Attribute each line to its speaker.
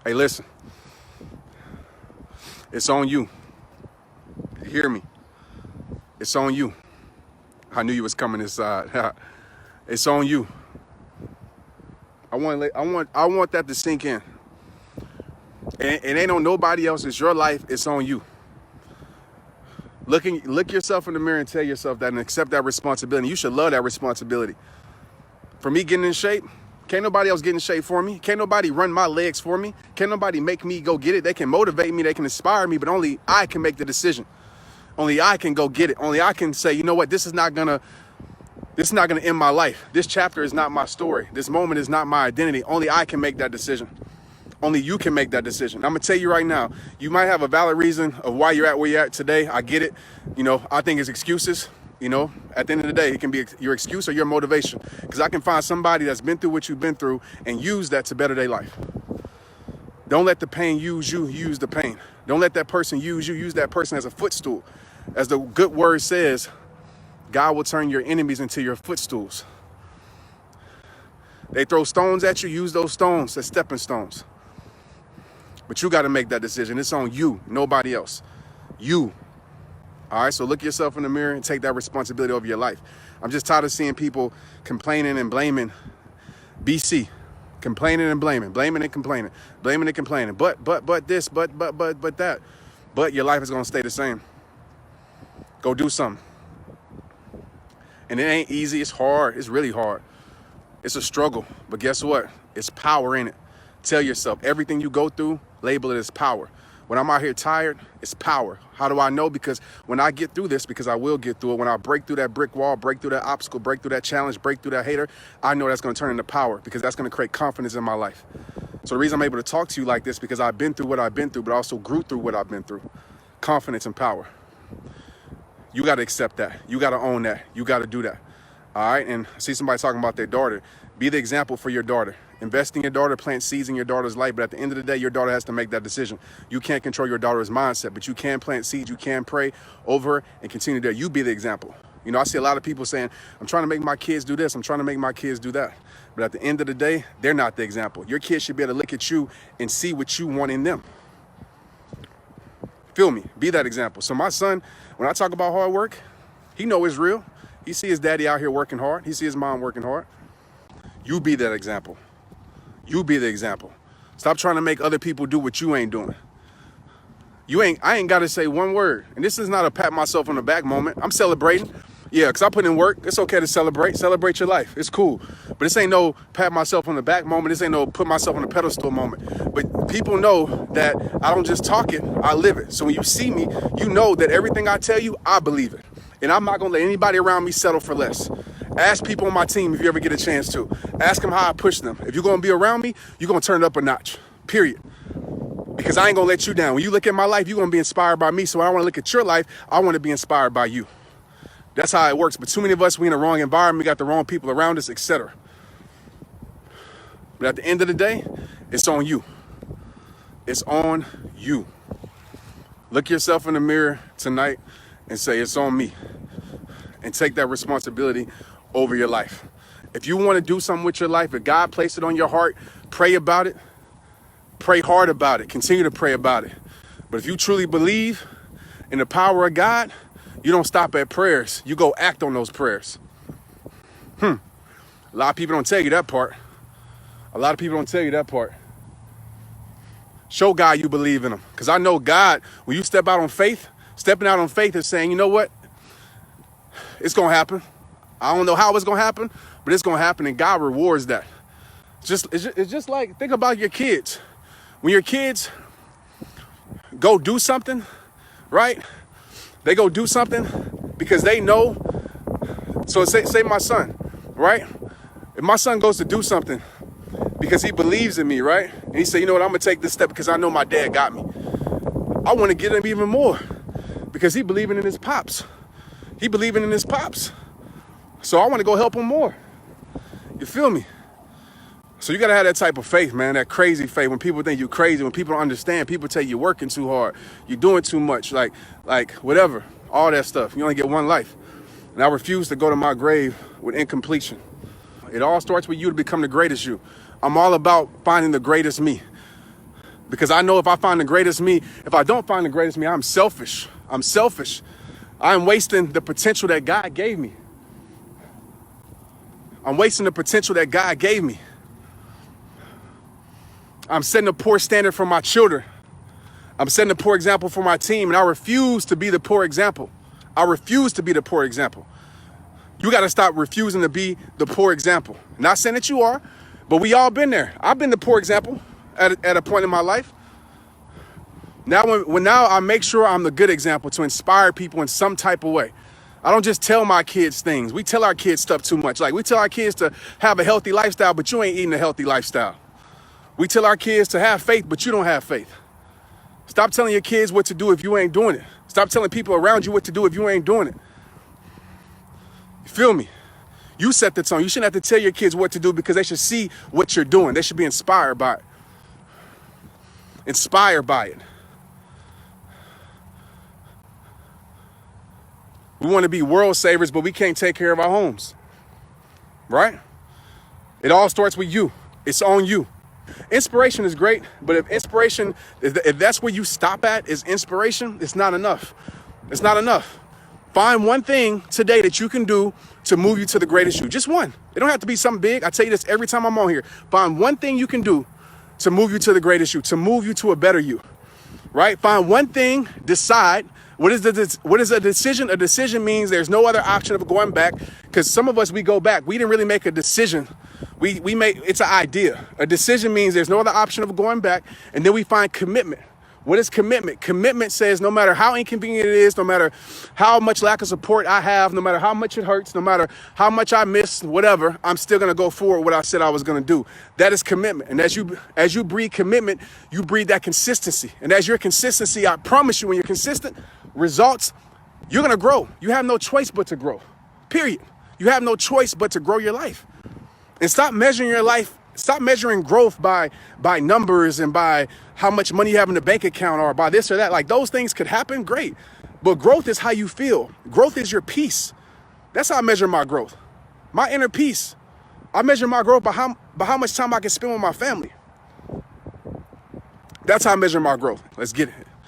Speaker 1: Hey, listen, it's on you. You hear me? It's on you. I knew you was coming inside. It's on you. I want that to sink in. And it ain't on nobody else. It's your life. It's on you. Look yourself in the mirror and tell yourself that and accept that responsibility. You should love that responsibility. For me getting in shape, can't nobody else get in shape for me. Can't nobody run my legs for me. Can't nobody make me go get it. They can motivate me. They can inspire me, but only I can make the decision. Only I can go get it. Only I can say, you know what, this is not gonna end my life. This chapter is not my story. This moment is not my identity. Only I can make that decision. Only you can make that decision. I'm gonna tell you right now, you might have a valid reason of why you're at where you're at today. I get it. I think it's excuses. At the end of the day, it can be your excuse or your motivation. Because I can find somebody that's been through what you've been through and use that to better their life. Don't let the pain use you, use the pain. Don't let that person use you, use that person as a footstool. As the good word says, God will turn your enemies into your footstools. They throw stones at you, use those stones as stepping stones. But you got to make that decision. It's on you, nobody else. You. All right, so look yourself in the mirror and take that responsibility over your life. I'm just tired of seeing people complaining and blaming. BC, complaining and blaming and complaining, blaming and complaining. But this, but that. But your life is going to stay the same. Go do something. And it ain't easy. It's hard. It's really hard. It's a struggle. But guess what? It's power in it. Tell yourself everything you go through, label it as power. When I'm out here tired, it's power. How do I know? Because when I get through this, because I will get through it, when I break through that brick wall, break through that obstacle, break through that challenge, break through that hater, I know that's going to turn into power because that's going to create confidence in my life. So the reason I'm able to talk to you like this, because I've been through what I've been through, but also grew through what I've been through. Confidence and power. You got to accept that. You got to own that. You got to do that. All right. And I see somebody talking about their daughter. Be the example for your daughter. Invest in your daughter, plant seeds in your daughter's life. But at the end of the day, your daughter has to make that decision. You can't control your daughter's mindset, but you can plant seeds. You can pray over her and continue to. You be the example. I see a lot of people saying, I'm trying to make my kids do this. I'm trying to make my kids do that. But at the end of the day, they're not the example. Your kids should be able to look at you and see what you want in them. Feel me? Be that example. So my son, when I talk about hard work, he know it's real. He see his daddy out here working hard. He see his mom working hard. You be that example. You be the example. Stop trying to make other people do what you ain't doing. I ain't got to say one word. And this is not a pat myself on the back moment. I'm celebrating. Yeah, because I put in work. It's okay to celebrate. Celebrate your life. It's cool. But this ain't no pat myself on the back moment. This ain't no put myself on a pedestal moment. But people know that I don't just talk it, I live it. So when you see me, you know that everything I tell you, I believe it. And I'm not going to let anybody around me settle for less. Ask people on my team if you ever get a chance to. Ask them how I push them. If you're going to be around me, you're going to turn it up a notch. Period. Because I ain't going to let you down. When you look at my life, you're going to be inspired by me. So when I want to look at your life, I want to be inspired by you. That's how it works. But too many of us, we in the wrong environment. We got the wrong people around us, etc. But at the end of the day, it's on you. It's on you. Look yourself in the mirror tonight and say, it's on me. And take that responsibility over your life. If you want to do something with your life, if God placed it on your heart, pray about it. Pray hard about it. Continue to pray about it. But if you truly believe in the power of God, you don't stop at prayers. You go act on those prayers. A lot of people don't tell you that part. A lot of people don't tell you that part. Show God you believe in him. Because I know God, when you step out on faith, stepping out on faith is saying, you know what? It's going to happen. I don't know how it's going to happen, but it's going to happen, and God rewards that. It's just like, think about your kids. When your kids go do something, right? They go do something because they know. So say my son, right? If my son goes to do something because he believes in me, right? And he say, you know what, I'm going to take this step because I know my dad got me. I want to get him even more because he believing in his pops. He believing in his pops. So I want to go help him more. You feel me? So you got to have that type of faith, man, that crazy faith. When people think you're crazy, when people don't understand, people tell you you're working too hard, you're doing too much, like whatever, all that stuff. You only get one life. And I refuse to go to my grave with incompletion. It all starts with you to become the greatest you. I'm all about finding the greatest me. Because I know if I find the greatest me, if I don't find the greatest me, I'm selfish. I'm selfish. I'm wasting the potential that God gave me. I'm wasting the potential that God gave me. I'm setting a poor standard for my children. I'm setting a poor example for my team, and I refuse to be the poor example. I refuse to be the poor example. You got to stop refusing to be the poor example. Not saying that you are, but we all been there. I've been the poor example at a point in my life. Now, now I make sure I'm the good example to inspire people in some type of way. I don't just tell my kids things. We tell our kids stuff too much. Like, we tell our kids to have a healthy lifestyle, but you ain't eating a healthy lifestyle. We tell our kids to have faith, but you don't have faith. Stop telling your kids what to do if you ain't doing it. Stop telling people around you what to do if you ain't doing it. You feel me? You set the tone. You shouldn't have to tell your kids what to do because they should see what you're doing. They should be inspired by it. Inspired by it. We want to be world savers, but we can't take care of our homes. Right? It all starts with you. It's on you. Inspiration is great, but if that's where you stop at is inspiration, it's not enough. It's not enough. Find one thing today that you can do to move you to the greatest you. Just one. It don't have to be something big. I tell you this every time I'm on here. Find one thing you can do to move you to the greatest you, to move you to a better you. Right? Find one thing, decide. What is a decision? A decision means there's no other option of going back, because some of us, we go back. We didn't really make a decision. We make, it's an idea. A decision means there's no other option of going back, and then we find commitment. What is commitment? Commitment says no matter how inconvenient it is, no matter how much lack of support I have, no matter how much it hurts, no matter how much I miss, whatever, I'm still going to go forward what I said I was going to do. That is commitment. And as you breed commitment, you breed that consistency. And as your consistency, I promise you, when you're consistent, results, you're going to grow. You have no choice but to grow. Period. You have no choice but to grow your life. And stop measuring your life. Stop measuring growth by numbers and by how much money you have in the bank account or by this or that. Like, those things could happen, great. But growth is how you feel. Growth is your peace. That's how I measure my growth. My inner peace. I measure my growth by how much time I can spend with my family. That's how I measure my growth. Let's get it.